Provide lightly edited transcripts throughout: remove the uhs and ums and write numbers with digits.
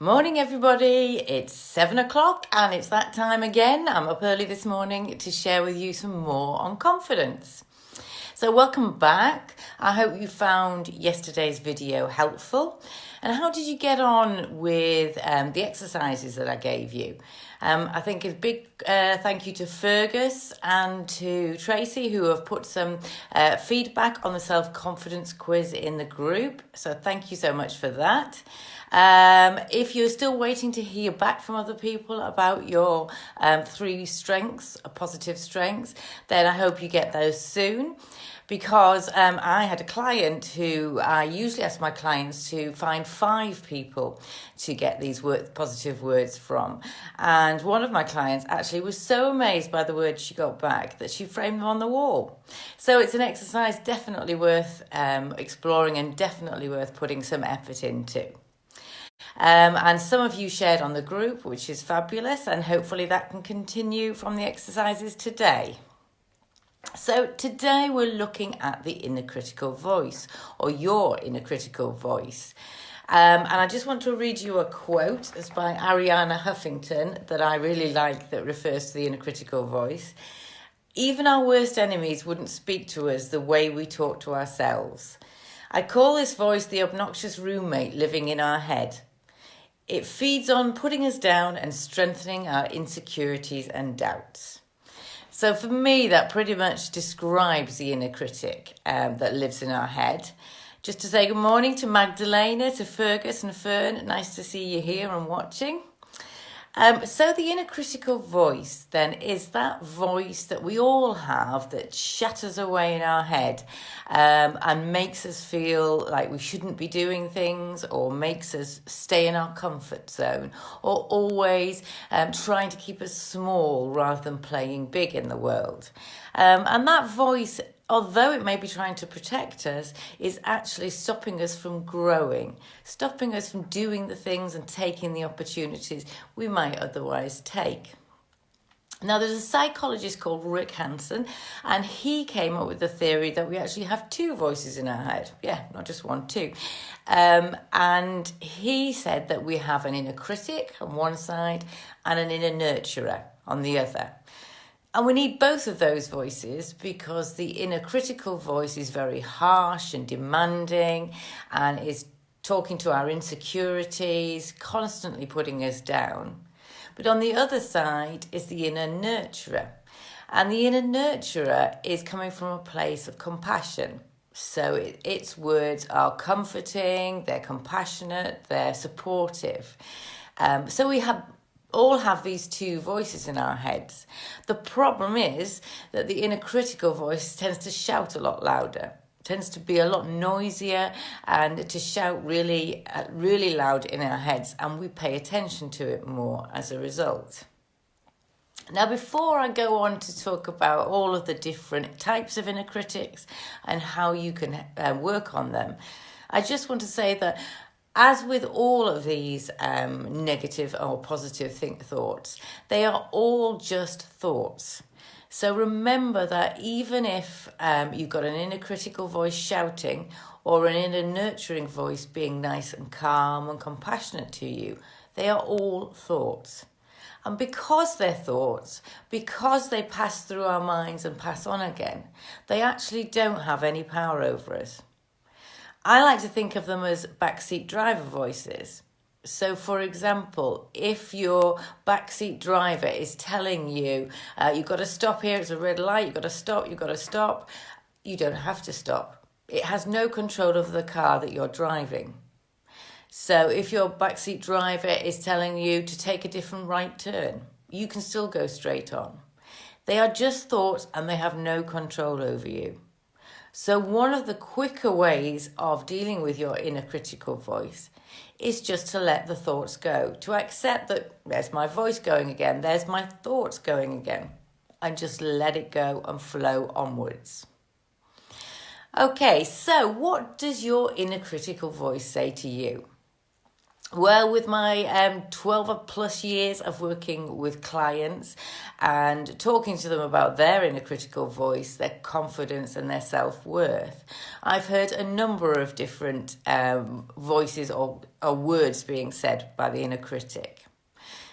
Morning, everybody. It's 7 o'clock and it's that time again. I'm up early this morning to share with you some more on confidence. So welcome back. I hope you found yesterday's video helpful. And how did you get on with the exercises that I gave you? I think a big thank you to Fergus and to Tracy, who have put some feedback on the self-confidence quiz in the group. So thank you so much for that. If you're still waiting to hear back from other people about your 3 strengths, positive strengths, then I hope you get those soon. Because I had a client who I usually ask my clients to find 5 people to get these positive words from. And one of my clients actually was so amazed by the words she got back that she framed them on the wall. So it's an exercise definitely worth exploring and definitely worth putting some effort into. And some of you shared on the group, which is fabulous, and hopefully that can continue from the exercises today. So today we're looking at the inner critical voice, or your inner critical voice. And I just want to read you a quote. It's by Ariana Huffington that I really like, that refers to the inner critical voice. Even our worst enemies wouldn't speak to us the way we talk to ourselves. I call this voice the obnoxious roommate living in our head. It feeds on putting us down and strengthening our insecurities and doubts. So for me, that pretty much describes the inner critic that lives in our head. Just to say good morning to Magdalena, to Fergus and Fern. Nice to see you here and watching. So the inner critical voice then is that voice that we all have that shatters away in our head and makes us feel like we shouldn't be doing things, or makes us stay in our comfort zone, or always trying to keep us small rather than playing big in the world. And that voice, although it may be trying to protect us, is actually stopping us from growing, stopping us from doing the things and taking the opportunities we might otherwise take. Now, there's a psychologist called Rick Hanson, and he came up with the theory that we actually have 2 voices in our head. Yeah, not just 1, 2. And he said that we have an inner critic on one side and an inner nurturer on the other. And we need both of those voices, because the inner critical voice is very harsh and demanding and is talking to our insecurities, constantly putting us down. But on the other side is the inner nurturer. And the inner nurturer is coming from a place of compassion. So its words are comforting, they're compassionate, they're supportive. So we all have these 2 voices in our heads. The problem is that the inner critical voice tends to shout a lot louder, tends to be a lot noisier, and to shout really, really loud in our heads, and we pay attention to it more as a result. Now, before I go on to talk about all of the different types of inner critics and how you can work on them, I just want to say that as with all of these negative or positive thoughts, they are all just thoughts. So remember that even if you've got an inner critical voice shouting, or an inner nurturing voice being nice and calm and compassionate to you, they are all thoughts. And because they're thoughts, because they pass through our minds and pass on again, they actually don't have any power over us. I like to think of them as backseat driver voices. So, for example, if your backseat driver is telling you, you've got to stop here, it's a red light, you've got to stop, you don't have to stop. It has no control over the car that you're driving. So if your backseat driver is telling you to take a different right turn, you can still go straight on. They are just thoughts and they have no control over you. So one of the quicker ways of dealing with your inner critical voice is just to let the thoughts go, to accept that there's my voice going again, there's my thoughts going again, and just let it go and flow onwards. Okay, so what does your inner critical voice say to you? Well, with my 12 plus years of working with clients and talking to them about their inner critical voice, their confidence and their self-worth, I've heard a number of different voices or words being said by the inner critic.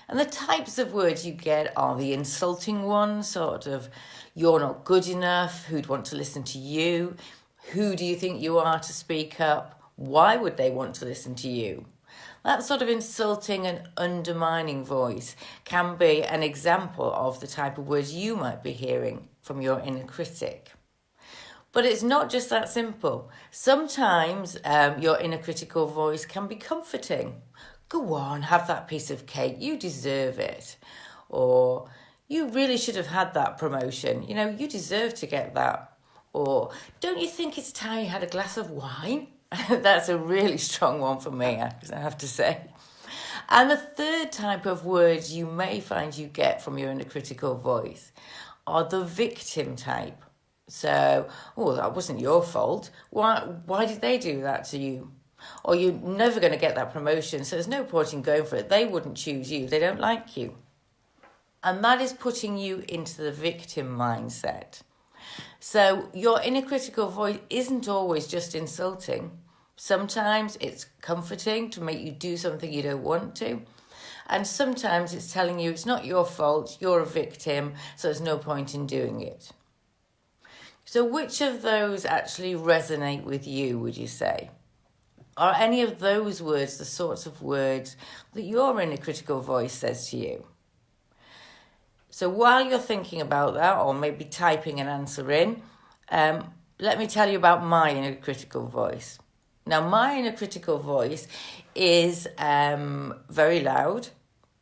And the types of words you get are the insulting ones, sort of, you're not good enough, who'd want to listen to you, who do you think you are to speak up, why would they want to listen to you? That sort of insulting and undermining voice can be an example of the type of words you might be hearing from your inner critic. But it's not just that simple. Sometimes your inner critical voice can be comforting. Go on, have that piece of cake, you deserve it. Or, you really should have had that promotion, you deserve to get that. Or, don't you think it's time you had a glass of wine? That's a really strong one for me, I have to say. And the third type of words you may find you get from your inner critical voice are the victim type. So, that wasn't your fault. Why did they do that to you? Or you're never going to get that promotion, so there's no point in going for it. They wouldn't choose you. They don't like you. And that is putting you into the victim mindset. So your inner critical voice isn't always just insulting. Sometimes it's comforting to make you do something you don't want to. And sometimes it's telling you it's not your fault, you're a victim, so there's no point in doing it. So which of those actually resonate with you, would you say? Are any of those words the sorts of words that your inner critical voice says to you? So while you're thinking about that, or maybe typing an answer in, let me tell you about my inner critical voice. Now, my inner critical voice is very loud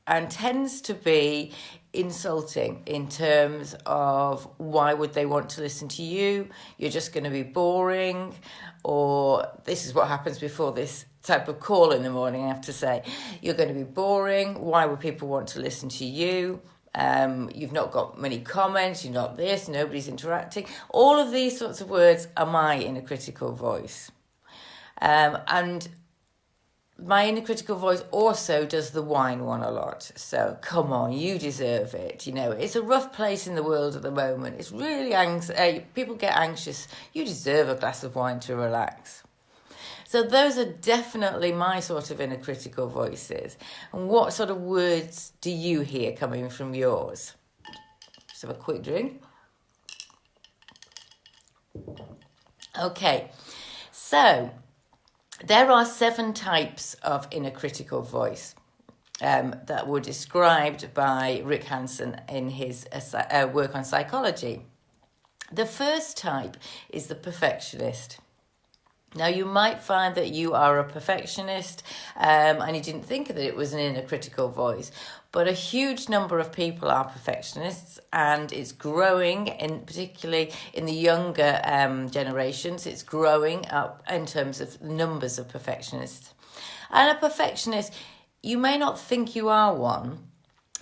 and tends to be insulting in terms of why would they want to listen to you? You're just going to be boring, or this is what happens before this type of call in the morning, I have to say. You're going to be boring. Why would people want to listen to you? You've not got many comments, you're not this, nobody's interacting. All of these sorts of words are my inner critical voice. And my inner critical voice also does the whine one a lot. So, come on, you deserve it. It's a rough place in the world at the moment. It's really people get anxious. You deserve a glass of wine to relax. So those are definitely my sort of inner critical voices. And what sort of words do you hear coming from yours? Just have a quick drink. Okay, so there are 7 types of inner critical voice that were described by Rick Hanson in his work on psychology. The first type is the perfectionist. Now, you might find that you are a perfectionist and you didn't think that it was an inner critical voice, but a huge number of people are perfectionists, and it's growing, particularly in the younger generations. It's growing up in terms of numbers of perfectionists. And a perfectionist, you may not think you are one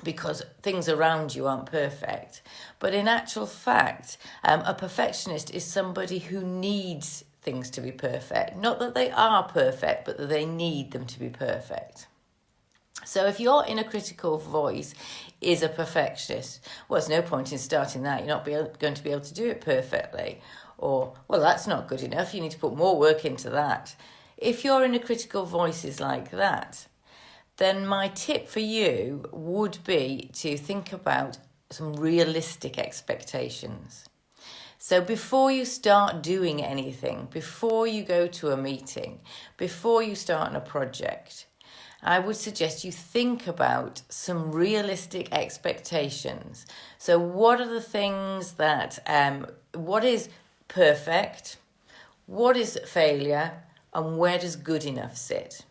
because things around you aren't perfect, but in actual fact, a perfectionist is somebody who needs things to be perfect. Not that they are perfect, but that they need them to be perfect. So if your inner critical voice is a perfectionist, well, there's no point in starting that. You're not going to be able to do it perfectly. Or, well, that's not good enough. You need to put more work into that. If your inner critical voice is like that, then my tip for you would be to think about some realistic expectations. So before you start doing anything, before you go to a meeting, before you start on a project, I would suggest you think about some realistic expectations. So what are the things that, what is perfect, what is failure, and where does good enough sit?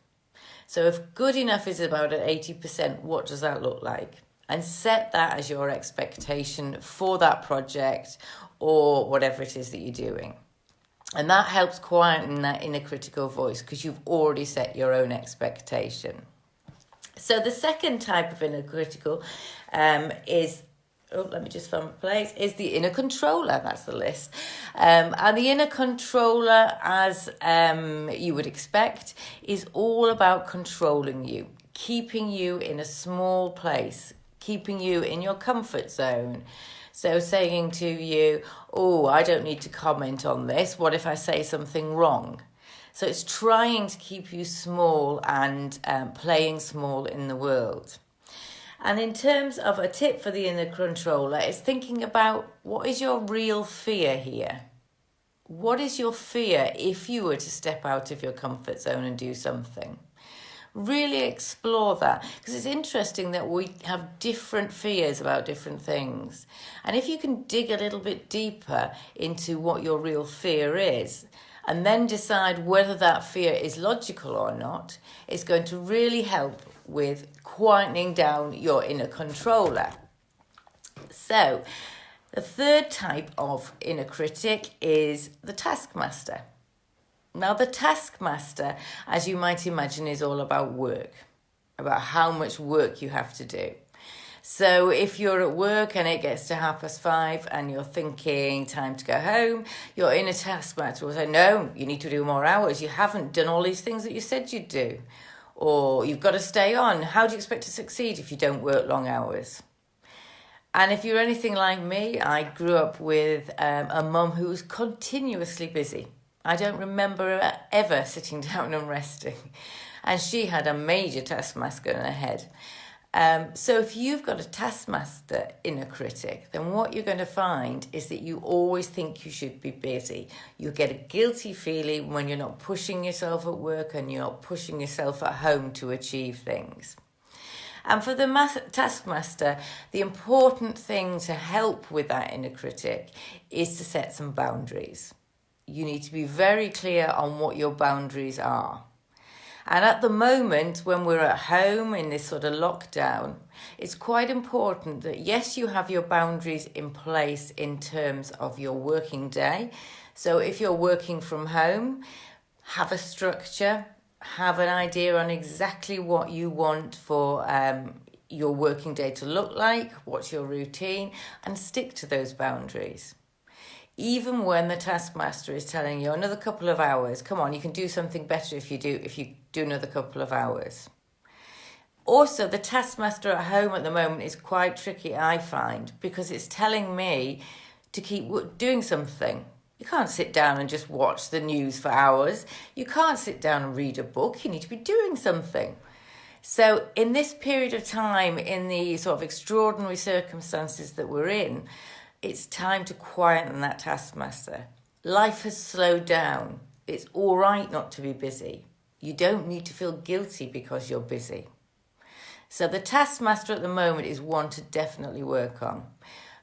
So if good enough is about at 80%, what does that look like? And set that as your expectation for that project or whatever it is that you're doing. And that helps quieten that inner critical voice because you've already set your own expectation. So the second type of inner critical is let me just find my place, is the inner controller. That's the list. And the inner controller, as you would expect, is all about controlling you, keeping you in a small place, keeping you in your comfort zone. So saying to you, oh, I don't need to comment on this. What if I say something wrong? So it's trying to keep you small and playing small in the world. And in terms of a tip for the inner controller, it's thinking about what is your real fear here? What is your fear if you were to step out of your comfort zone and do something? Really explore that, because it's interesting that we have different fears about different things. And if you can dig a little bit deeper into what your real fear is, and then decide whether that fear is logical or not, it's going to really help with quietening down your inner controller. So, the third type of inner critic is the Taskmaster. Now, the Taskmaster, as you might imagine, is all about work, about how much work you have to do. So if you're at work and it gets to 5:30 and you're thinking time to go home, your inner Taskmaster will say, no, you need to do more hours. You haven't done all these things that you said you'd do. Or you've got to stay on. How do you expect to succeed if you don't work long hours? And if you're anything like me, I grew up with a mum who was continuously busy. I don't remember her ever sitting down and resting. And she had a major taskmaster in her head. So if you've got a Taskmaster inner critic, then what you're going to find is that you always think you should be busy. You get a guilty feeling when you're not pushing yourself at work and you're not pushing yourself at home to achieve things. And for the Taskmaster, the important thing to help with that inner critic is to set some boundaries. You need to be very clear on what your boundaries are. And at the moment, when we're at home in this sort of lockdown, it's quite important that, yes, you have your boundaries in place in terms of your working day. So if you're working from home, have a structure, have an idea on exactly what you want for your working day to look like, what's your routine, and stick to those boundaries. Even when the Taskmaster is telling you another couple of hours, come on, you can do something better if you do another couple of hours. Also, the Taskmaster at home at the moment is quite tricky, I find, because it's telling me to keep doing something. You can't sit down and just watch the news for hours. You can't sit down and read a book. You need to be doing something. So in this period of time, in the sort of extraordinary circumstances that we're in, it's time to quieten that Taskmaster. Life has slowed down. It's all right not to be busy. You don't need to feel guilty because you're busy. So the Taskmaster at the moment is one to definitely work on,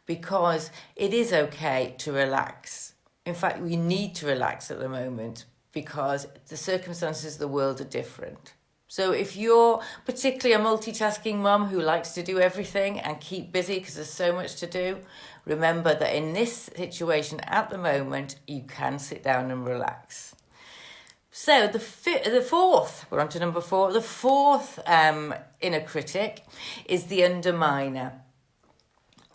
because it is okay to relax. In fact, we need to relax at the moment because the circumstances of the world are different. So if you're particularly a multitasking mum who likes to do everything and keep busy because there's so much to do, remember that in this situation at the moment, you can sit down and relax. So the fourth, we're on to number 4, the fourth inner critic is the underminer.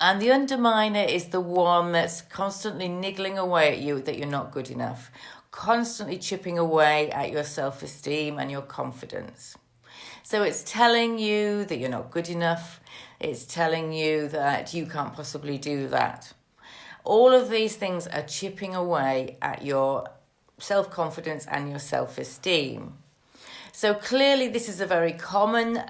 And the underminer is the one that's constantly niggling away at you that you're not good enough, constantly chipping away at your self-esteem and your confidence. So it's telling you that you're not good enough. It's telling you that you can't possibly do that. All of these things are chipping away at your self-confidence and your self-esteem. So clearly this is a very common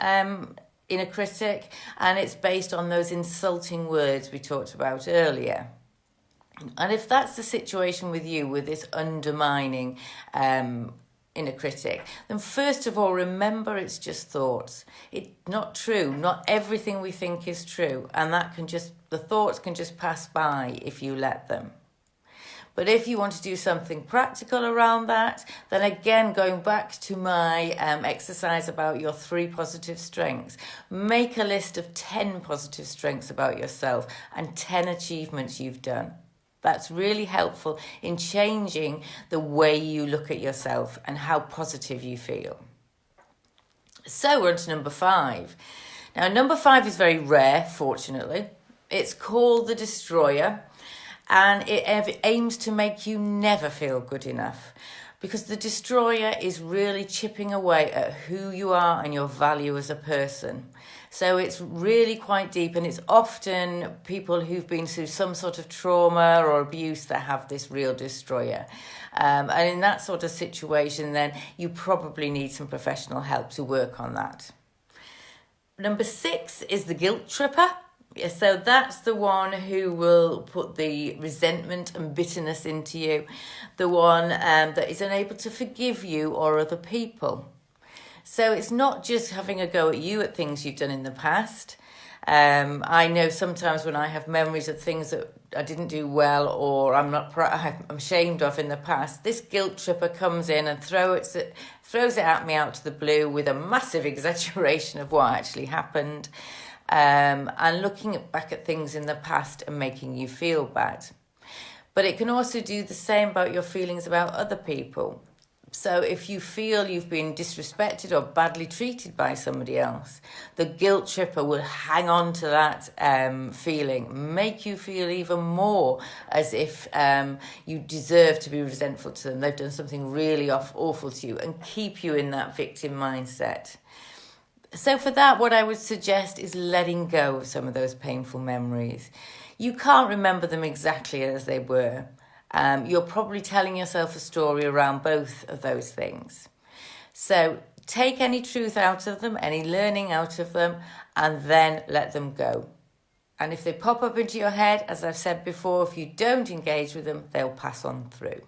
inner critic, and it's based on those insulting words we talked about earlier. And if that's the situation with you, with this undermining inner critic, then first of all, remember it's just thoughts. It's not true. Not everything we think is true. And the thoughts can just pass by if you let them. But if you want to do something practical around that, then again, going back to my exercise about your 3 positive strengths, make a list of 10 positive strengths about yourself and 10 achievements you've done. That's really helpful in changing the way you look at yourself and how positive you feel. So we're on to number 5. Now, number 5 is very rare, fortunately. It's called the Destroyer, and it aims to make you never feel good enough, because the Destroyer is really chipping away at who you are and your value as a person. So it's really quite deep, and it's often people who've been through some sort of trauma or abuse that have this real Destroyer. And in that sort of situation, then you probably need some professional help to work on that. Number 6 is the Guilt Tripper. So that's the one who will put the resentment and bitterness into you, the one that is unable to forgive you or other people. So it's not just having a go at you at things you've done in the past. I know sometimes when I have memories of things that I didn't do well or I'm ashamed of in the past, this guilt tripper comes in and throws it at me out to the blue with a massive exaggeration of what actually happened, and looking back at things in the past and making you feel bad. But it can also do the same about your feelings about other people. So if you feel you've been disrespected or badly treated by somebody else, the guilt tripper will hang on to that feeling, make you feel even more as if you deserve to be resentful to them. They've done something really awful to you, and keep you in that victim mindset. So for that, what I would suggest is letting go of some of those painful memories. You can't remember them exactly as they were. You're probably telling yourself a story around both of those things. So take any truth out of them, any learning out of them, and then let them go. And if they pop up into your head, as I've said before, if you don't engage with them, they'll pass on through.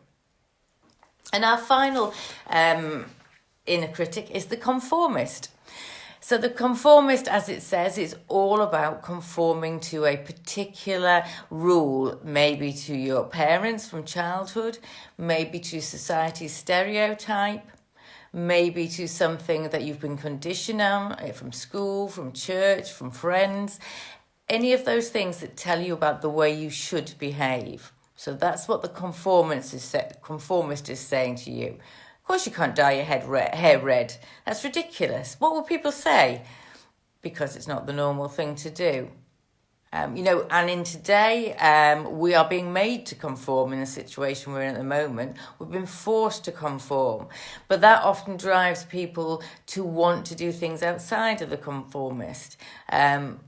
And our final inner critic is the conformist. So the conformist, as it says, is all about conforming to a particular rule, maybe to your parents from childhood, maybe to society's stereotype, maybe to something that you've been conditioned on from school, from church, from friends, any of those things that tell you about the way you should behave. So that's what the conformist is saying to you. Of course you can't dye your hair red. That's ridiculous. What will people say? Because it's not the normal thing to do. And in today, we are being made to conform in the situation we're in at the moment. We've been forced to conform. But that often drives people to want to do things outside of the conformist. And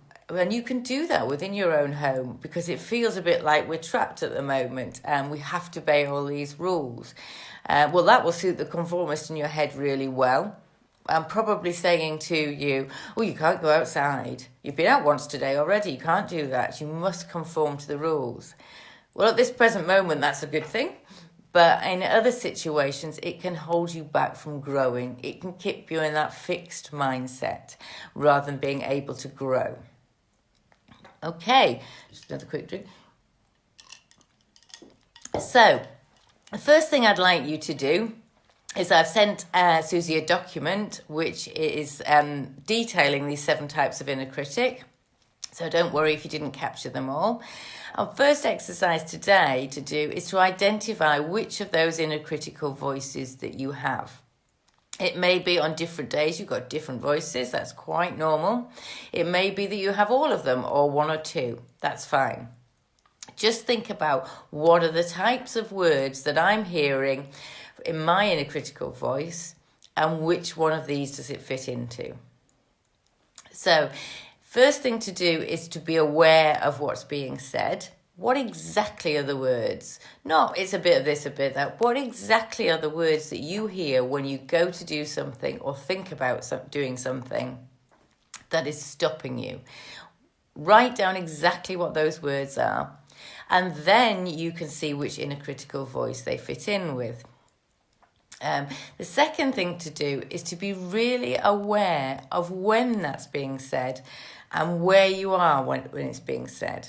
you can do that within your own home, because it feels a bit like we're trapped at the moment and we have to obey all these rules. Well, that will suit the conformist in your head really well. I'm probably saying to you, oh, you can't go outside. You've been out once today already. You can't do that. You must conform to the rules. Well, at this present moment, that's a good thing. But in other situations, it can hold you back from growing. It can keep you in that fixed mindset rather than being able to grow. Okay, just another quick drink. So, the first thing I'd like you to do is I've sent Susie a document which is detailing these 7 types of inner critic. So don't worry if you didn't capture them all. Our first exercise today to do is to identify which of those inner critical voices that you have. It may be on different days you've got different voices. That's quite normal. It may be that you have all of them or 1 or 2. That's fine. Just think about what are the types of words that I'm hearing in my inner critical voice, and which one of these does it fit into. So, first thing to do is to be aware of what's being said. What exactly are the words? Not it's a bit of this, a bit of that. What exactly are the words that you hear when you go to do something or think about doing something that is stopping you? Write down exactly what those words are. And then you can see which inner critical voice they fit in with. The second thing to do is to be really aware of when that's being said and where you are when it's being said.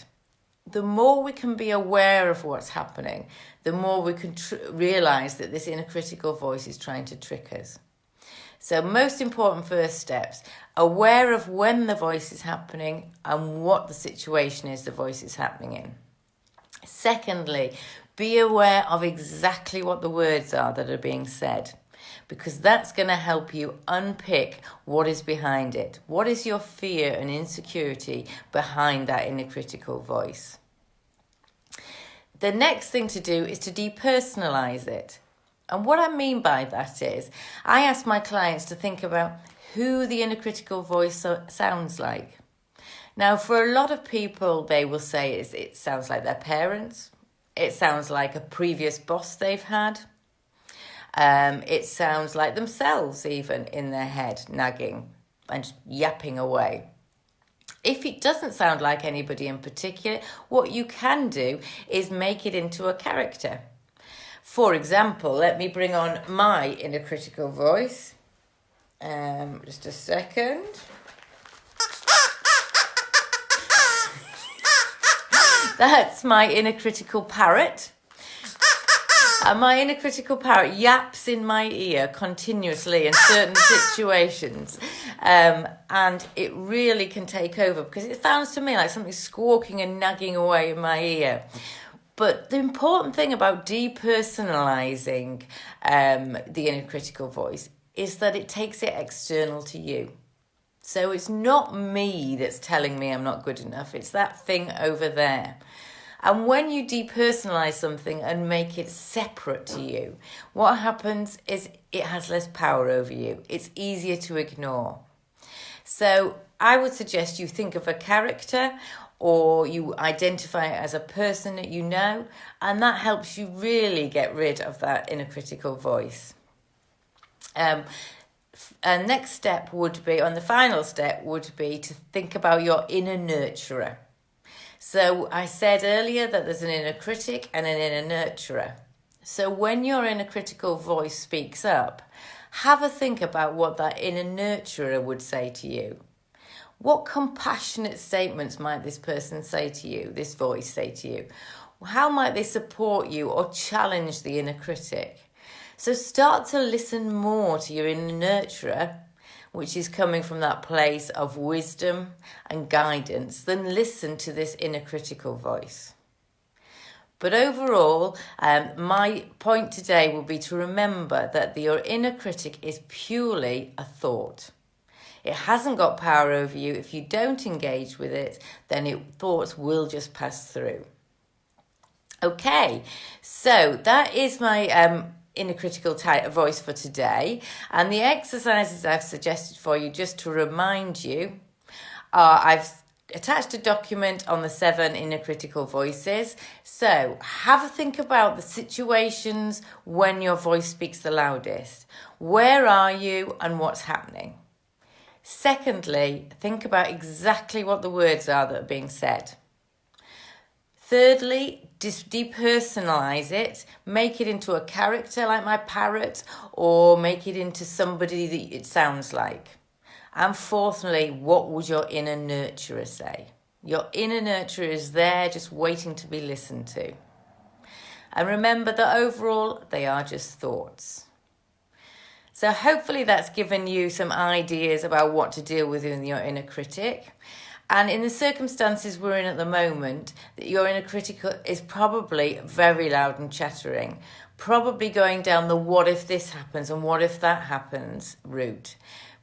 The more we can be aware of what's happening, the more we can realise that this inner critical voice is trying to trick us. So most important first steps, aware of when the voice is happening and what the situation is the voice is happening in. Secondly, be aware of exactly what the words are that are being said. because that's going to help you unpick what is behind it. What is your fear and insecurity behind that inner critical voice? The next thing to do is to depersonalize it. And what I mean by that is, I ask my clients to think about who the inner critical voice sounds like. Now, for a lot of people, they will say it sounds like their parents. It sounds like a previous boss they've had. It sounds like themselves even in their head, nagging and yapping away. If it doesn't sound like anybody in particular, what you can do is make it into a character. For example, let me bring on my inner critical voice. Just a second. That's my inner critical parrot. And my inner critical parrot yaps in my ear continuously in certain situations. And it really can take over because it sounds to me like something squawking and nagging away in my ear. But the important thing about depersonalizing the inner critical voice is that it takes it external to you. So it's not me that's telling me I'm not good enough. It's that thing over there. And when you depersonalize something and make it separate to you, what happens is it has less power over you. It's easier to ignore. So I would suggest you think of a character or you identify it as a person that you know, and that helps you really get rid of that inner critical voice. And next step would be, on the final step, would be to think about your inner nurturer. So I said earlier that there's an inner critic and an inner nurturer. So when your inner critical voice speaks up, have a think about what that inner nurturer would say to you. What compassionate statements might this person say to you, this voice say to you? How might they support you or challenge the inner critic? So start to listen more to your inner nurturer, which is coming from that place of wisdom and guidance, then listen to this inner critical voice. But overall, my point today will be to remember that your inner critic is purely a thought. It hasn't got power over you. If you don't engage with it, then thoughts will just pass through. Okay, so that is my inner critical voice for today, and the exercises I've suggested for you, just to remind you, I've attached a document on the 7 inner critical voices. So have a think about the situations when your voice speaks the loudest. Where are you and what's happening? Secondly, think about exactly what the words are that are being said. Thirdly, depersonalize it, make it into a character like my parrot, or make it into somebody that it sounds like. And fourthly, what would your inner nurturer say? Your inner nurturer is there just waiting to be listened to. And remember that overall, they are just thoughts. So hopefully that's given you some ideas about what to deal with in your inner critic. And in the circumstances we're in at the moment, your inner critic is probably very loud and chattering, probably going down the what if this happens and what if that happens route,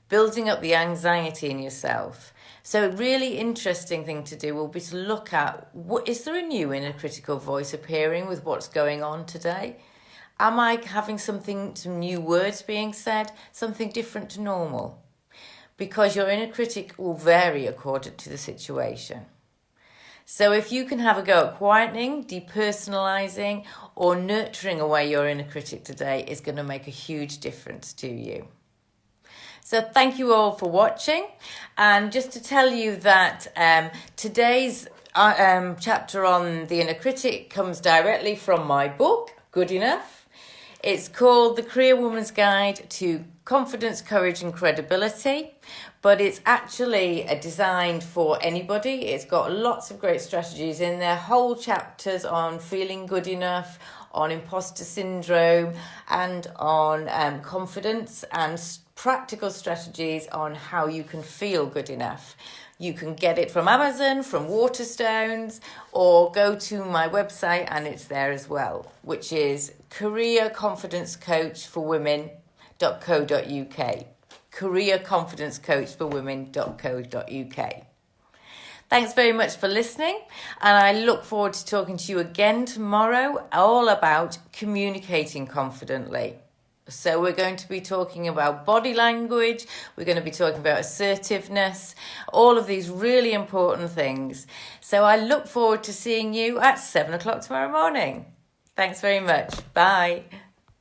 building up the anxiety in yourself. So a really interesting thing to do will be to look at, is there a new inner critical voice appearing with what's going on today? Am I having some new words being said, something different to normal? Because your inner critic will vary according to the situation. So if you can have a go at quietening, depersonalizing, or nurturing away your inner critic today, is going to make a huge difference to you. So thank you all for watching. And just to tell you that today's chapter on the inner critic comes directly from my book, Good Enough. It's called The Career Woman's Guide to Confidence, Courage and Credibility, but it's actually designed for anybody. It's got lots of great strategies in there, whole chapters on feeling good enough, on imposter syndrome, and on confidence, and practical strategies on how you can feel good enough. You can get it from Amazon, from Waterstones, or go to my website and it's there as well, which is careerconfidencecoachforwomen.com. careerconfidencecoach.co.uk. careerconfidencecoachforwomen.co.uk. Thanks very much for listening, and I look forward to talking to you again tomorrow, all about communicating confidently. So we're going to be talking about body language, we're going to be talking about assertiveness, all of these really important things. So I look forward to seeing you at 7 o'clock tomorrow morning. Thanks very much. Bye.